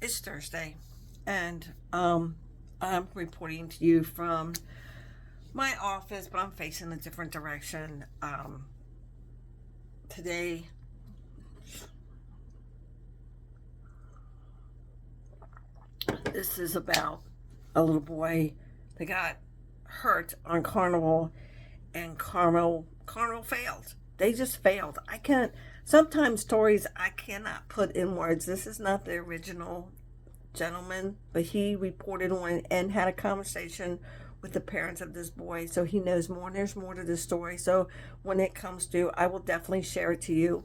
It's Thursday, and I'm reporting to you from my office, but I'm facing a different direction. Today, this is about a little boy that got hurt on Carnival, and Carnival failed. They just failed. I can't. Sometimes stories I cannot put in words. This is not the original gentleman, but he reported on and had a conversation with the parents of this boy, so he knows more. And there's more to this story. So when it comes to, I will definitely share it to you.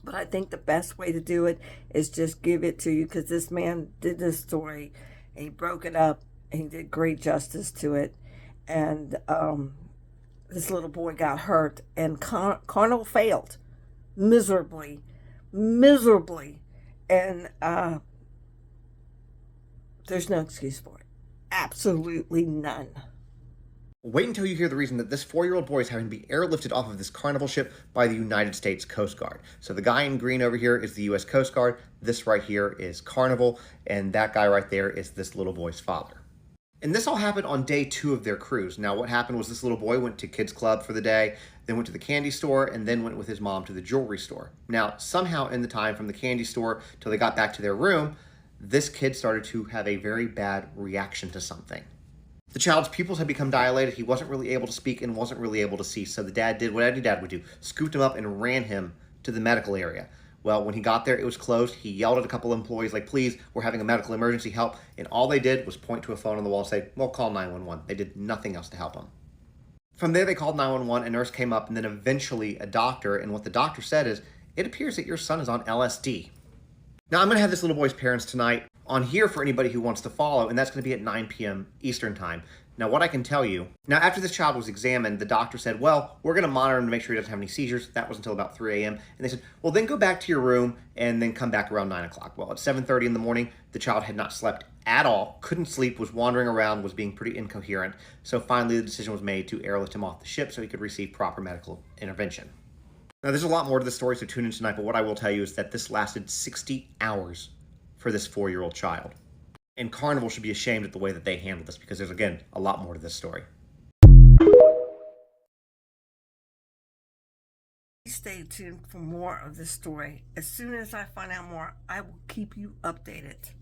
But I think the best way to do it is just give it to you, because this man did this story, and he broke it up, and he did great justice to it. And this little boy got hurt, and Carnival failed miserably, miserably, and there's no excuse for it. Absolutely none. Wait until you hear the reason that this 4-year-old boy is having to be airlifted off of this Carnival ship by the United States Coast Guard. So the guy in green over here is the U.S. Coast Guard. This right here is Carnival. And that guy right there is this little boy's father. And this all happened on day 2 of their cruise. Now, what happened was this little boy went to Kids Club for the day, then went to the candy store, and then went with his mom to the jewelry store. Now, somehow in the time from the candy store till they got back to their room, this kid started to have a very bad reaction to something. The child's pupils had become dilated. He wasn't really able to speak and wasn't really able to see. So the dad did what any dad would do, scooped him up and ran him to the medical area. Well, when he got there, it was closed. He yelled at a couple of employees like, please, we're having a medical emergency, help. And all they did was point to a phone on the wall and say, well, call 911. They did nothing else to help him. From there, they called 911, a nurse came up, and then eventually a doctor. And what the doctor said is, it appears that your son is on LSD. Now, I'm going to have this little boy's parents tonight on here for anybody who wants to follow, and that's going to be at 9 p.m. Eastern time. Now, what I can tell you, now after this child was examined, the doctor said, well, we're going to monitor him to make sure he doesn't have any seizures. That was until about 3 a.m. And they said, well, then go back to your room and then come back around 9 o'clock. Well, at 7:30 in the morning, the child had not slept at all, couldn't sleep, was wandering around, was being pretty incoherent. So finally, the decision was made to airlift him off the ship so he could receive proper medical intervention. Now, there's a lot more to the story, so tune in tonight, but what I will tell you is that this lasted 60 hours for this 4-year-old child. And Carnival should be ashamed at the way that they handled this, because there's, again, a lot more to this story. Stay tuned for more of this story. As soon as I find out more, I will keep you updated.